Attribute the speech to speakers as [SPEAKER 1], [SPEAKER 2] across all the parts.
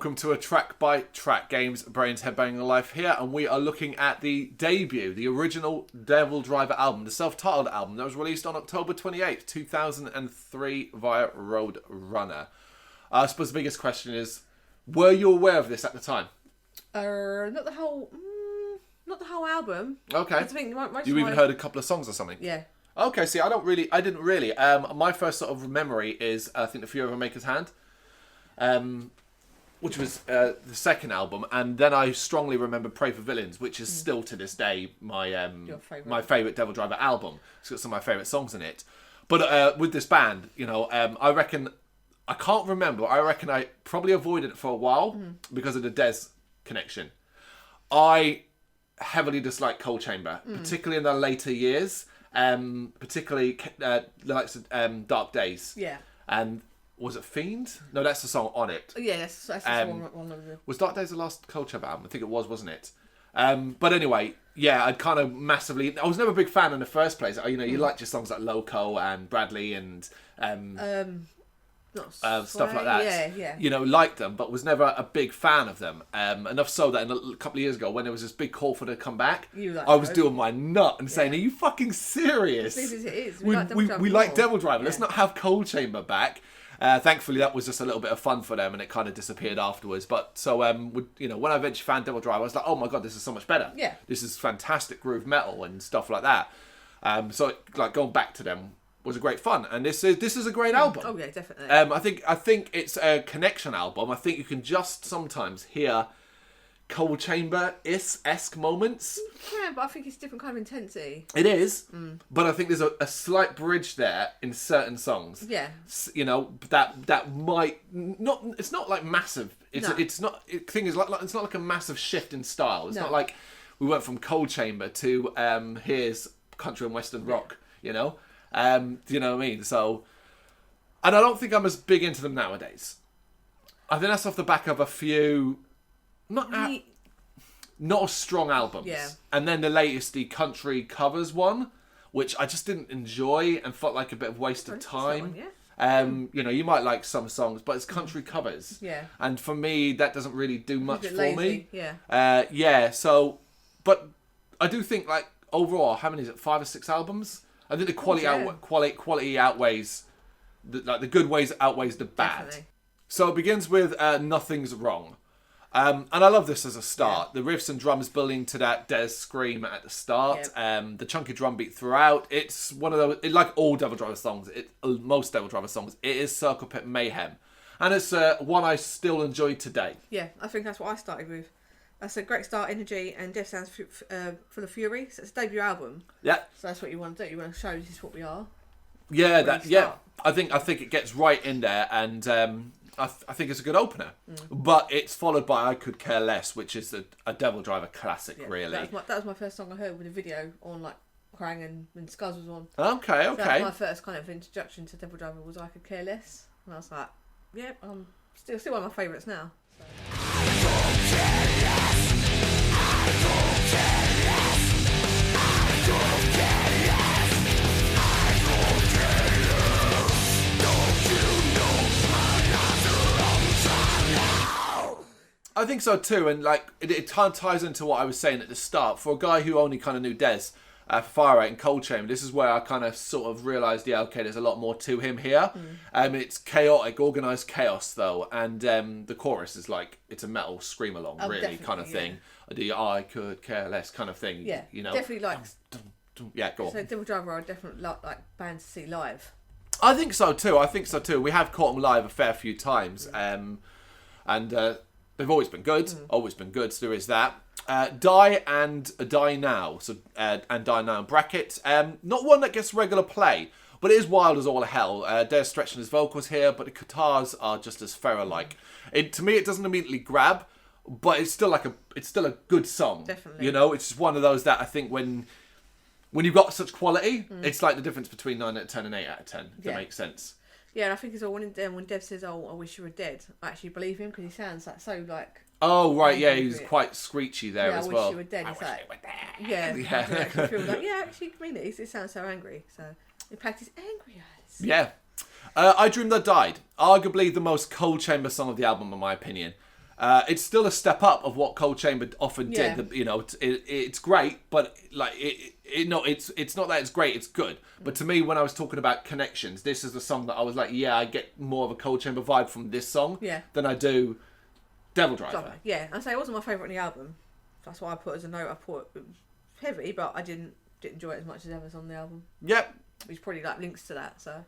[SPEAKER 1] welcome to a track-by-track games Brrraains A Head-Banging Life here, and we are looking at the debut, the original Devildriver album, the self-titled album that was released on October 28th, 2003 via Roadrunner. I suppose the biggest question is, were you aware of this at the time?
[SPEAKER 2] Not the whole album.
[SPEAKER 1] Okay.
[SPEAKER 2] I think
[SPEAKER 1] you even heard a couple of songs or something?
[SPEAKER 2] Yeah.
[SPEAKER 1] Okay, see, I didn't really. My first sort of memory is, I think, The Fury of a Maker's Hand. Which was the second album, and then I strongly remember Pray for Villains, which is still to this day my favourite Devildriver album. It's got some of my favourite songs in it. But with this band, I reckon I probably avoided it for a while because of the Des connection. I heavily dislike Cold Chamber, particularly in the later years, particularly the likes of Dark Days.
[SPEAKER 2] Yeah.
[SPEAKER 1] And was it Fiend? No, that's the song on it.
[SPEAKER 2] Yeah, that's the one of them.
[SPEAKER 1] Was Dark Days the last Cold Chamber album? I think it was, wasn't it? But anyway, yeah, I'd kind of massively... I was never a big fan in the first place. You liked your songs like Loco and Bradley and stuff like that.
[SPEAKER 2] Yeah.
[SPEAKER 1] Liked them, but was never a big fan of them. Enough so that a couple of years ago, when there was this big call for them to come back, I was doing my nut and saying, "Are you fucking serious?
[SPEAKER 2] It is.
[SPEAKER 1] We like Devildriver. Let's not have Cold Chamber back." Thankfully, that was just a little bit of fun for them, and it kind of disappeared afterwards. But so, when I eventually found Devildriver, I was like, "Oh my god, this is so much better!
[SPEAKER 2] Yeah,
[SPEAKER 1] this is fantastic groove metal and stuff like that." So, going back to them was a great fun, and this is a great album.
[SPEAKER 2] Oh yeah, definitely.
[SPEAKER 1] I think it's a connection album. I think you can just sometimes hear Cold Chamber-esque moments.
[SPEAKER 2] You can, but I think it's a different kind of intensity.
[SPEAKER 1] It is, but I think there's a slight bridge there in certain songs.
[SPEAKER 2] Yeah.
[SPEAKER 1] That might not. It's not like massive. It's not. Thing is, like it's not like a massive shift in style. It's not like we went from Cold Chamber to here's country and western rock. Do you know what I mean? So, and I don't think I'm as big into them nowadays. I think that's off the back of a few. Not strong albums.
[SPEAKER 2] Yeah.
[SPEAKER 1] And then the latest, the country covers one, which I just didn't enjoy and felt like a bit of waste of time. You might like some songs, but it's country covers.
[SPEAKER 2] Yeah.
[SPEAKER 1] And for me, that doesn't really do much for me.
[SPEAKER 2] Yeah.
[SPEAKER 1] So, but I do think, like, overall, how many is it? 5 or 6 albums? I think the quality outweighs the good ways outweighs the bad.
[SPEAKER 2] Definitely.
[SPEAKER 1] So it begins with Nothing's Wrong. And I love this as a start. Yeah. The riffs and drums building to that Des scream at the start. Yep. The chunky drum beat throughout. It's one of those, like all Devildriver songs, most Devildriver songs, it is circle pit mayhem. And it's one I still enjoy today.
[SPEAKER 2] Yeah, I think that's what I started with. That's a great start, energy, and Dev sounds full of fury. So it's a debut album. Yeah. So that's what you want to do. You want to show this is what we are.
[SPEAKER 1] Yeah, I think it gets right in there, and I think it's a good opener. But it's followed by I Could Care Less, which is a Devildriver classic, really.
[SPEAKER 2] That was my first song I heard with a video on, like, Krang and when Scuzz was on.
[SPEAKER 1] Okay.
[SPEAKER 2] So that was my first kind of introduction to Devildriver was I Could Care Less. And I was like, yeah, still one of my favourites now. So.
[SPEAKER 1] I think so too, and like it ties into what I was saying at the start. For a guy who only kind of knew Des, Fire Out and Cold Chamber, this is where I kind of sort of realised, okay, there's a lot more to him here. It's chaotic, organised chaos though, and the chorus is like, it's a metal scream along, really, kind of thing. The I Could Care Less kind of thing.
[SPEAKER 2] Yeah, definitely like.
[SPEAKER 1] Yeah, go on.
[SPEAKER 2] So Devildriver are definitely like bands to see live.
[SPEAKER 1] I think so too. We have caught them live a fair few times, and they've always been good. So there is that. Die and Die Now. So and Die Now in brackets. Not one that gets regular play, but it is wild as all hell. They're stretching his vocals here, but the guitars are just as Ferrer-like. To me, it doesn't immediately grab, but it's still a good song.
[SPEAKER 2] Definitely.
[SPEAKER 1] It's just one of those that I think when you've got such quality, it's like the difference between 9 out of 10 and 8 out of 10. If that makes sense.
[SPEAKER 2] Yeah, and I think it's all when Dev says, "Oh, I wish you were dead," I actually believe him because he sounds like so like.
[SPEAKER 1] Oh right, yeah, he was quite screechy there as well.
[SPEAKER 2] I wish you were dead. It's like, yeah. I actually feel like, yeah, actually, I mean it sounds so angry. So in fact, his angry eyes.
[SPEAKER 1] Yeah, I Dreamed I Died. Arguably the most Cold Chamber song of the album, in my opinion. It's still a step up of what Cold Chamber often did. You know, it's great, but like it's not that it's great. It's good. But to me, when I was talking about connections, this is the song that I was like, I get more of a Cold Chamber vibe from this song than I do Devildriver.
[SPEAKER 2] Yeah, I say it wasn't my favourite on the album. That's why I put as a note. I put it was heavy, but I didn't enjoy it as much as ever on the album.
[SPEAKER 1] Yep.
[SPEAKER 2] Which probably like links to that. So.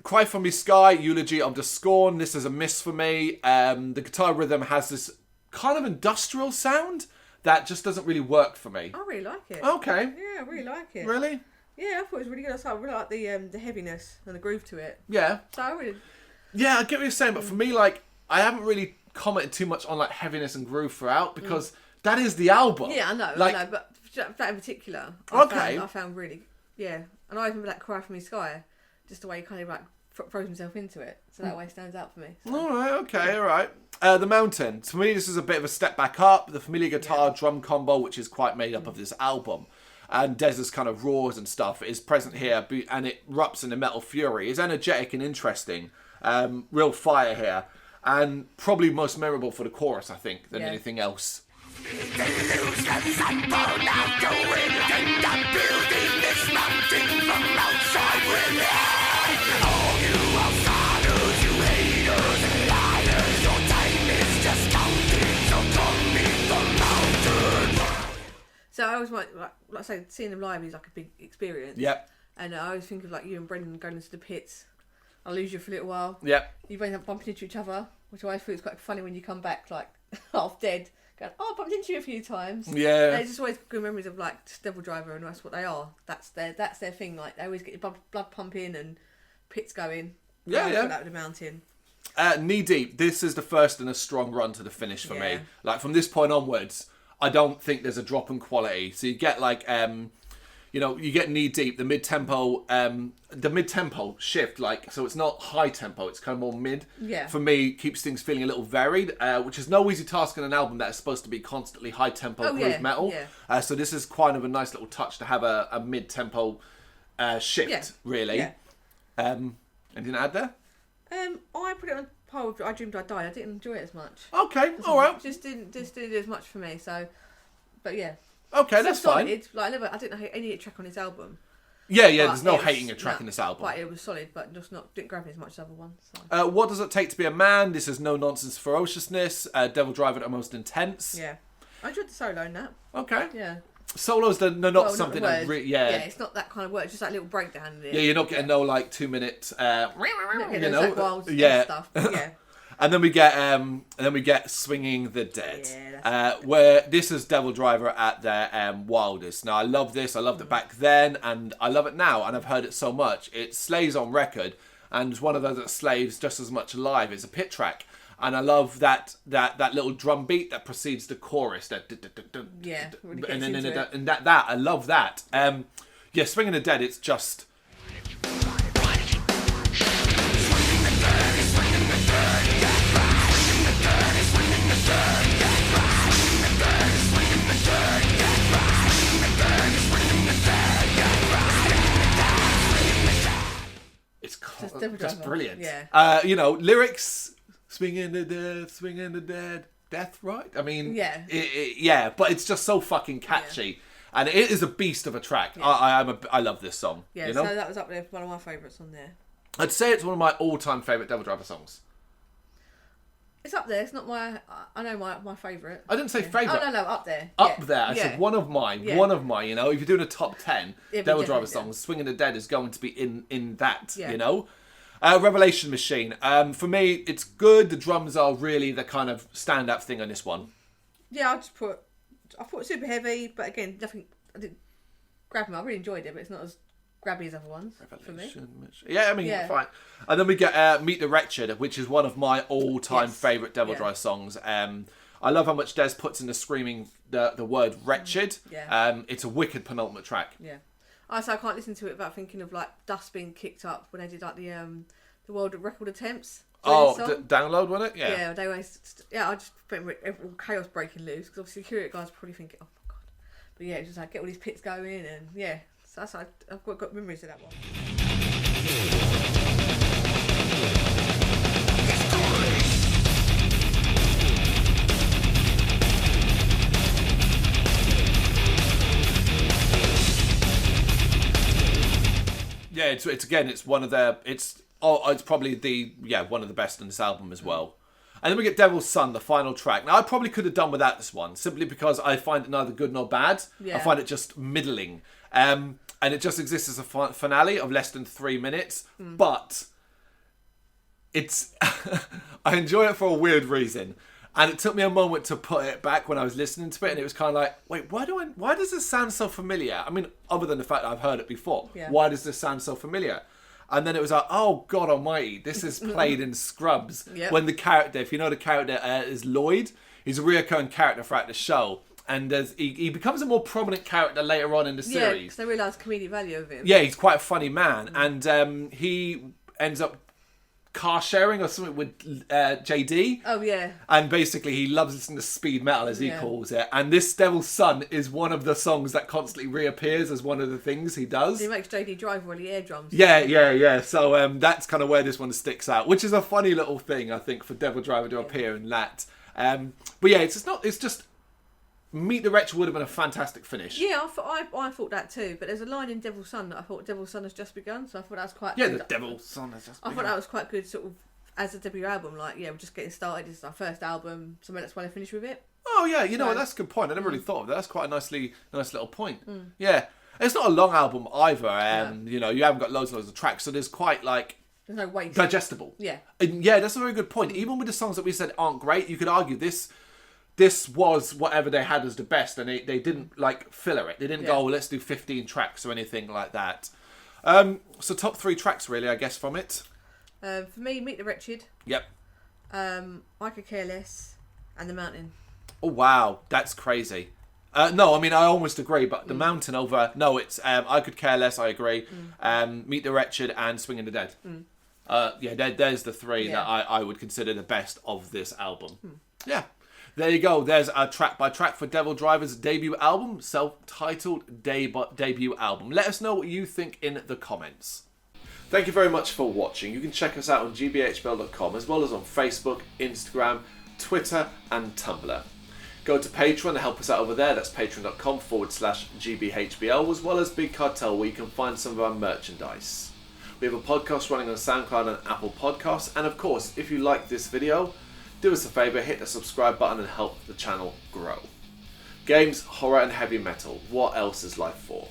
[SPEAKER 1] Cry for Me Sky, Eulogy of the Scorn. This is a miss for me. The guitar rhythm has this kind of industrial sound that just doesn't really work for me.
[SPEAKER 2] I really like it.
[SPEAKER 1] Okay.
[SPEAKER 2] Yeah, I really like it.
[SPEAKER 1] Really?
[SPEAKER 2] Yeah, I thought it was really good. I really like the heaviness and the groove to it.
[SPEAKER 1] Yeah.
[SPEAKER 2] So I really...
[SPEAKER 1] Yeah, I get what you're saying, but for me, like, I haven't really commented too much on like heaviness and groove throughout because that is the album.
[SPEAKER 2] Yeah, I know,
[SPEAKER 1] like,
[SPEAKER 2] but that in particular,
[SPEAKER 1] I
[SPEAKER 2] found really, and I remember that Cry for Me Sky. Just the way he kind of like throws himself into it. So that way it stands out for me. So.
[SPEAKER 1] Alright, okay, alright. The Mountain. For me, this is a bit of a step back up. The familiar guitar drum combo, which is quite made up of this album. And Dez's kind of roars and stuff is present here. And it erupts in the metal fury. It's energetic and interesting. Real fire here. And probably most memorable for the chorus, I think, than anything else.
[SPEAKER 2] So I always like I say, seeing them live is like a big experience.
[SPEAKER 1] Yep.
[SPEAKER 2] And I always think of like you and Brendan going into the pits. I'll lose you for a little while.
[SPEAKER 1] Yep.
[SPEAKER 2] You both have bumping into each other, which I always feel is quite funny when you come back like half dead. Going, I bumped into you a few times.
[SPEAKER 1] Yeah.
[SPEAKER 2] There's just always good memories of like Devildriver, and that's what they are. That's their thing. Like they always get your blood pumping and pits going.
[SPEAKER 1] Yeah.
[SPEAKER 2] That with the Mountain.
[SPEAKER 1] Knee Deep. This is the first in a strong run to the finish for me. Like from this point onwards, I don't think there's a drop in quality. So you get like, you get Knee Deep, the mid-tempo shift, like, so it's not high tempo, it's kind of more mid.
[SPEAKER 2] Yeah.
[SPEAKER 1] For me, keeps things feeling a little varied, which is no easy task in an album that is supposed to be constantly high tempo groove metal.
[SPEAKER 2] Yeah.
[SPEAKER 1] So this is kind of a nice little touch to have a mid-tempo shift, really.
[SPEAKER 2] Yeah.
[SPEAKER 1] Anything to add there?
[SPEAKER 2] I put it on par with I Dreamed I Died. I didn't enjoy it as much.
[SPEAKER 1] Okay, alright.
[SPEAKER 2] Just didn't do as much for me, so, but yeah.
[SPEAKER 1] Okay, that's fine.
[SPEAKER 2] Like I didn't hate any track on this album.
[SPEAKER 1] Yeah, there's no hating a track in this album.
[SPEAKER 2] But it was solid, but just didn't grab me as much as other ones. So.
[SPEAKER 1] What Does It Take to Be a Man? This is no nonsense ferociousness. Devildriver at the most intense.
[SPEAKER 2] Yeah, I enjoyed the solo in that.
[SPEAKER 1] Okay.
[SPEAKER 2] Yeah.
[SPEAKER 1] Solos, they're not something that
[SPEAKER 2] yeah, it's not that kind of word. It's just that little breakdown in it.
[SPEAKER 1] Yeah, you're not getting no like 2 minute. Stuff.
[SPEAKER 2] Yeah.
[SPEAKER 1] And then we get Swinging the Dead, where this is Devildriver at their wildest. Now I love this. I loved it back then, and I love it now. And I've heard it so much. It slays on record, and it's one of those that slays just as much live. It's a pit track. And I love that little drum beat that precedes the chorus. That
[SPEAKER 2] really
[SPEAKER 1] and then that I love that. Swinging the Dead. It's just. It's just brilliant.
[SPEAKER 2] Yeah.
[SPEAKER 1] Lyrics. Swinging the dead, death, right? I mean, but it's just so fucking catchy, and it is a beast of a track. Yeah. I love this song.
[SPEAKER 2] Yeah, so that was up there, one of my favourites on there.
[SPEAKER 1] I'd say it's one of my all-time favourite Devildriver songs.
[SPEAKER 2] It's up there. It's not my. I know my favourite.
[SPEAKER 1] I didn't say favourite.
[SPEAKER 2] Oh no, up there.
[SPEAKER 1] Up there. I said one of mine. Yeah. One of mine. If you're doing a top 10 Devildriver songs, "Swinging the Dead" is going to be in that. Yeah. Revelation Machine. For me, it's good. The drums are really the kind of stand-up thing on this one.
[SPEAKER 2] Yeah, I thought super heavy, but again, nothing. I didn't grab me. I really enjoyed it, but it's not as grabby as other ones for me.
[SPEAKER 1] Yeah, I mean, fine. And then we get Meet the Wretched, which is one of my all-time favourite Devildriver songs. I love how much Des puts in the screaming the word wretched.
[SPEAKER 2] Yeah.
[SPEAKER 1] It's a wicked penultimate track.
[SPEAKER 2] Yeah. I can't listen to it without thinking of like dust being kicked up when they did like the world record attempts.
[SPEAKER 1] Download, wasn't it? Yeah.
[SPEAKER 2] Yeah, they always. I just all chaos breaking loose because obviously security guys probably thinking, oh my god. But yeah, it's just like get all these pits going and so that's like I've got memories of that one.
[SPEAKER 1] Yeah, it's one of their it's probably one of the best on this album as well. And then we get Devil's Son, the final track. Now I probably could have done without this one simply because I find it neither good nor bad. I find it just middling. And it just exists as a finale of less than 3 minutes, but it's I enjoy it for a weird reason. And it took me a moment to put it back when I was listening to it, and it was kind of like, wait, why does this sound so familiar? I mean, other than the fact that I've heard it before, why does this sound so familiar? And then it was like, oh God Almighty, this is played in Scrubs. When the character, if you know the character is Lloyd, he's a reoccurring character throughout the show, and he becomes a more prominent character later on in the series.
[SPEAKER 2] Yeah, because they realise the comedic value of him.
[SPEAKER 1] Yeah, he's quite a funny man, and he ends up car sharing or something with JD.
[SPEAKER 2] Oh yeah.
[SPEAKER 1] And basically he loves listening to speed metal, as he calls it. And this Devil's Son is one of the songs that constantly reappears as one of the things he does.
[SPEAKER 2] He makes JD drive while he air drums.
[SPEAKER 1] Yeah. So that's kind of where this one sticks out, which is a funny little thing, I think, for Devildriver to appear in that. But yeah, it's just Meet the Wretched would have been a fantastic finish.
[SPEAKER 2] Yeah, I thought that too. But there's a line in Devil's Son that I thought Devil's Son has just begun, so I thought that was quite good.
[SPEAKER 1] The Devil's Son has just begun.
[SPEAKER 2] I thought that was quite good, sort of, as a debut album. Like, we're just getting started. This is our first album, so let's finish with it.
[SPEAKER 1] Oh yeah, you know, that's a good point. I never really thought of that. That's quite a nice little point. Yeah, it's not a long album either. You know, you haven't got loads and loads of tracks, so there's quite like
[SPEAKER 2] there's no waste.
[SPEAKER 1] Digestible.
[SPEAKER 2] Yeah,
[SPEAKER 1] and yeah, that's a very good point. Even with the songs that we said aren't great, you could argue this was whatever they had as the best, and they didn't like filler it. They didn't go, oh, let's do 15 tracks or anything like that. So top 3 tracks really, I guess, from it.
[SPEAKER 2] For me, Meet the Wretched.
[SPEAKER 1] Yep.
[SPEAKER 2] I Could Care Less, and The Mountain.
[SPEAKER 1] Oh wow, that's crazy. No, I mean I almost agree, but The Mountain over. No, it's I Could Care Less. I agree. Meet the Wretched and Swing in the Dead. There's the 3 that I would consider the best of this album. Yeah. There you go. There's a track by track for Devildriver's debut album, self-titled debut album. Let us know what you think in the comments. Thank you very much for watching. You can check us out on gbhbl.com as well as on Facebook, Instagram, Twitter and Tumblr. Go to Patreon to help us out over there. That's patreon.com/gbhbl, as well as Big Cartel, where you can find some of our merchandise. We have a podcast running on SoundCloud and Apple Podcasts. And of course, if you like this video, do us a favour, hit the subscribe button and help the channel grow. Games, horror and heavy metal, what else is life for?